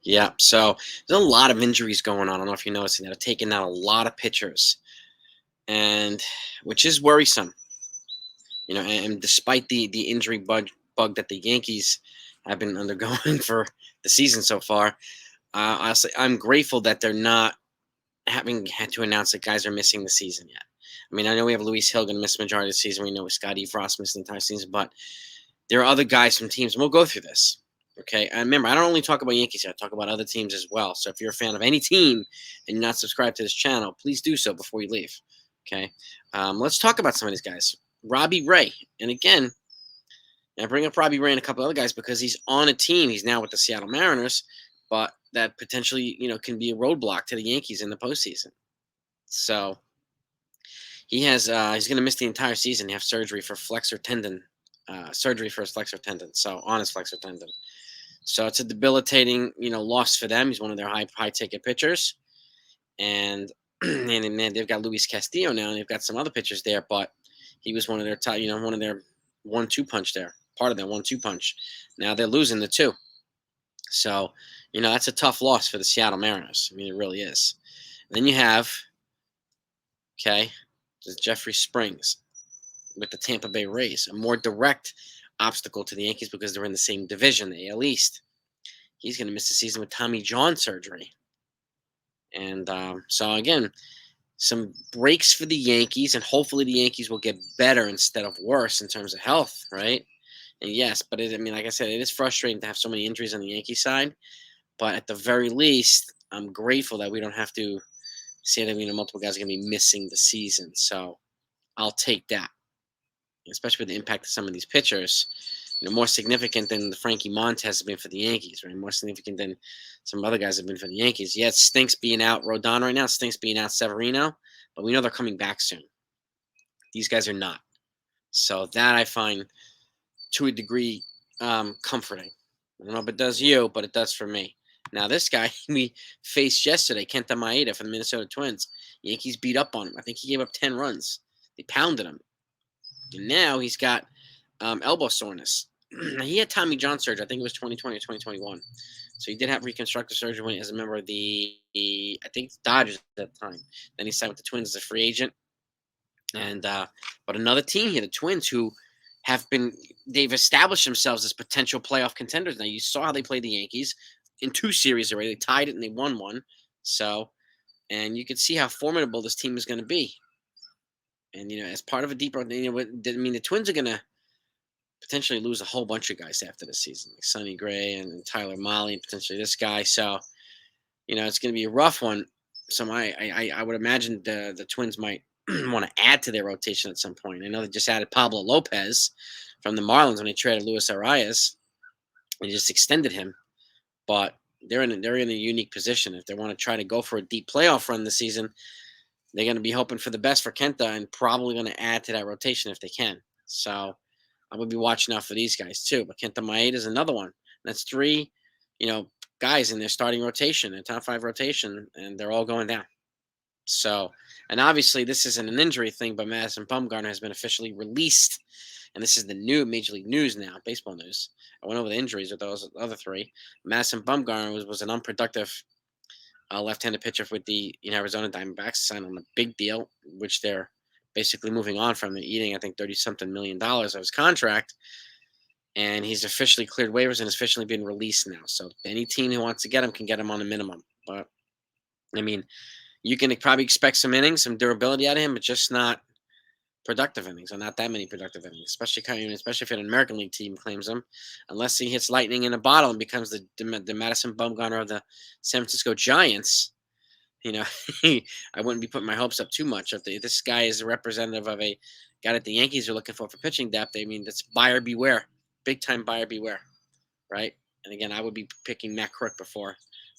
Yeah. So there's a lot of injuries going on. I don't know if you're noticing that. I've taken out a lot of pitchers, and which is worrisome. And despite the injury bug that the Yankees have been undergoing for the season so far, I'm grateful that they're not having had to announce that guys are missing the season yet. I mean, I know we have Luis Hill going to miss the majority of the season. We know Scotty Frost missed the entire season, but there are other guys from teams, and we'll go through this. Okay. And remember, I don't only talk about Yankees here, I talk about other teams as well. So if you're a fan of any team and you're not subscribed to this channel, please do so before you leave. Okay. Let's talk about some of these guys. Robbie Ray. And again, I bring up Robbie Ray and a couple other guys because he's on a team. He's now with the Seattle Mariners, but that potentially, can be a roadblock to the Yankees in the postseason. So he's going to miss the entire season. Have surgery for flexor tendon, surgery for his flexor tendon. So on his flexor tendon. So it's a debilitating, loss for them. He's one of their high ticket pitchers, and and then they've got Luis Castillo now, and they've got some other pitchers there. But he was one of their top, one of their 1-2 punch there, part of their 1-2 punch. Now they're losing the two, so that's a tough loss for the Seattle Mariners. I mean, it really is. And then you have Jeffrey Springs with the Tampa Bay Rays, a more direct obstacle to the Yankees because they're in the same division, the AL East. He's going to miss the season with Tommy John surgery. And so, again, some breaks for the Yankees, and hopefully the Yankees will get better instead of worse in terms of health, right? And yes, but like I said, it is frustrating to have so many injuries on the Yankee side. But at the very least, I'm grateful that we don't have to say that multiple guys are going to be missing the season. So I'll take that, especially with the impact of some of these pitchers. More significant than the Frankie Montas has been for the Yankees, right? More significant than some other guys have been for the Yankees. Yeah, it stinks being out Rodon right now. It stinks being out Severino, but we know they're coming back soon. These guys are not. So that I find, to a degree, comforting. I don't know if it does you, but it does for me. Now, this guy we faced yesterday, Kenta Maeda from the Minnesota Twins. Yankees beat up on him. I think he gave up 10 runs. They pounded him. And now he's got elbow soreness. He had Tommy John surgery. I think it was 2020 or 2021. So he did have reconstructive surgery as a member of I think Dodgers at the time. Then he signed with the Twins as a free agent. And but another team here, the Twins, who they've established themselves as potential playoff contenders. Now you saw how they played the Yankees in 2 series already. They tied it and they won one. So, and you can see how formidable this team is going to be. And as part of a deeper, the Twins are going to potentially lose a whole bunch of guys after the season, like Sonny Gray and Tyler Mahle, and potentially this guy. So, it's going to be a rough one. So I would imagine the Twins might want to add to their rotation at some point. I know they just added Pablo Lopez from the Marlins when they traded Luis Arias and just extended him. But they're in a unique position. If they want to try to go for a deep playoff run this season, they're going to be hoping for the best for Kenta and probably going to add to that rotation if they can. So I would be watching out for these guys too. But Kenta Maeda is another one. That's 3, guys in their starting rotation, their top 5 rotation, and they're all going down. So, and obviously this isn't an injury thing, but Madison Bumgarner has been officially released. And this is the new Major League news now, baseball news. I went over the injuries with those other 3. Madison Bumgarner was an unproductive left-handed pitcher with the Arizona Diamondbacks, signed on a big deal, which they're basically moving on from. They're eating, I think, $30-something million of his contract. And he's officially cleared waivers and has officially been released now. So any team who wants to get him can get him on a minimum. But, I mean, you can probably expect some innings, some durability out of him, but just not productive innings, or not that many productive innings, especially if an American League team claims him, unless he hits lightning in a bottle and becomes the Madison Bumgarner of the San Francisco Giants. I wouldn't be putting my hopes up too much. If this guy is a representative of a guy that the Yankees are looking for pitching depth, that's buyer beware, big time buyer beware, right? And again, I would be picking Matt Crook before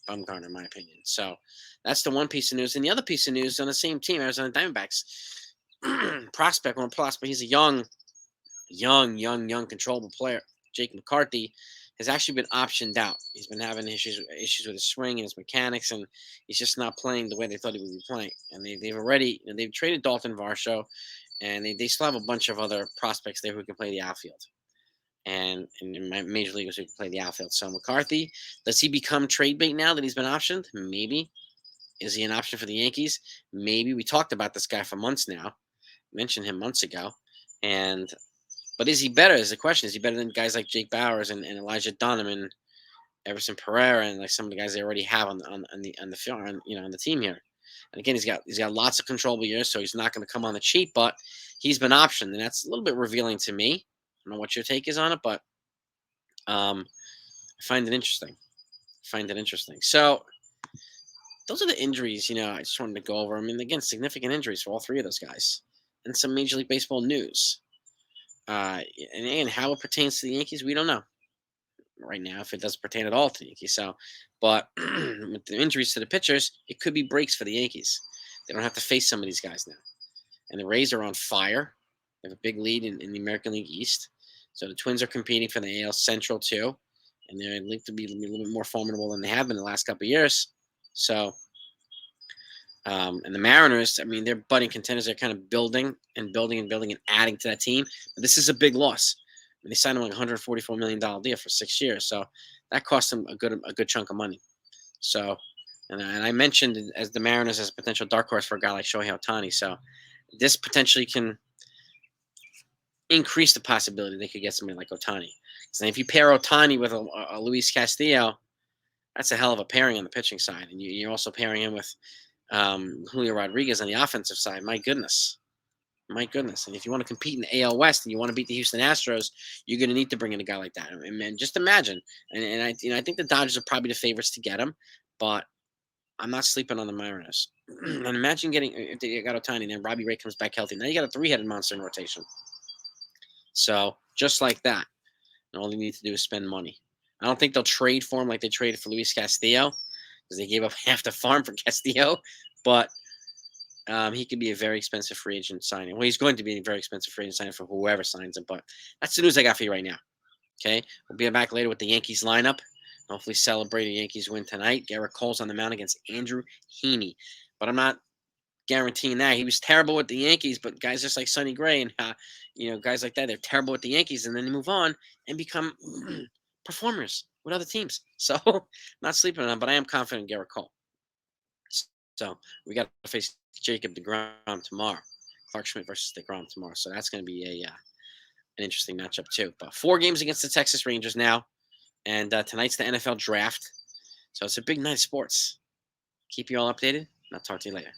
Bumgarner, in my opinion. So that's the one piece of news. And the other piece of news on the same team, Arizona Diamondbacks, prospect. He's a young, controllable player. Jake McCarthy has actually been optioned out. He's been having issues with his swing and his mechanics, and he's just not playing the way they thought he would be playing. And they've traded Dalton Varsho, and they still have a bunch of other prospects there who can play the outfield. And in my major leaguers who can play the outfield. So McCarthy, does he become trade bait now that he's been optioned? Maybe. Is he an option for the Yankees? Maybe. We talked about this guy for months now. Mentioned him months ago. But is he better? Is the question. Is he better than guys like Jake Bowers and Elijah Dunham and Everson Pereira and like some of the guys they already have on the field, on the team here? And again, he's got lots of controllable years, so he's not going to come on the cheap. But he's been optioned, and that's a little bit revealing to me. I don't know what your take is on it, but I find it interesting. So those are the injuries. I just wanted to go over. I mean, again, significant injuries for all three of those guys, and some Major League Baseball news. And how it pertains to the Yankees, we don't know right now if it does pertain at all to the Yankees. So, but with the injuries to the pitchers, it could be breaks for the Yankees. They don't have to face some of these guys now. And the Rays are on fire. They have a big lead in the American League East. So the Twins are competing for the AL Central too, and they're linked to be a little bit more formidable than they have been the last couple of years. So, and the Mariners, I mean, they're budding contenders. They're kind of building and adding to that team. But this is a big loss. They signed him like $144 million deal for 6 years. So that cost them a good chunk of money. So, and I mentioned as the Mariners as a potential dark horse for a guy like Shohei Ohtani. So this potentially can increase the possibility they could get somebody like Ohtani. So if you pair Ohtani with a Luis Castillo, that's a hell of a pairing on the pitching side. And you're also pairing him with Julio Rodriguez on the offensive side. My goodness. And if you want to compete in the AL West and you want to beat the Houston Astros, you're going to need to bring in a guy like that. And just imagine. And I think the Dodgers are probably the favorites to get him, but I'm not sleeping on the Mariners. And imagine if they got Ohtani and then Robbie Ray comes back healthy. Now you got a three-headed monster in rotation. So just like that, and all you need to do is spend money. I don't think they'll trade for him like they traded for Luis Castillo because they gave up half the farm for Castillo, but he could be a very expensive free agent signing. Well, he's going to be a very expensive free agent signing for whoever signs him, but that's the news I got for you right now. Okay, we'll be back later with the Yankees lineup. Hopefully celebrate a Yankees win tonight. Garrett Cole's on the mound against Andrew Heaney, but I'm not guaranteeing that. He was terrible with the Yankees, but guys just like Sonny Gray and guys like that, they're terrible with the Yankees, and then they move on and become performers with other teams. So not sleeping on them, but I am confident in Garrett Cole. So we got to face Jacob deGrom tomorrow. Clark Schmidt versus deGrom tomorrow. So that's going to be an interesting matchup too. But 4 games against the Texas Rangers now. And tonight's the NFL draft. So it's a big night of sports. Keep you all updated. And I'll talk to you later.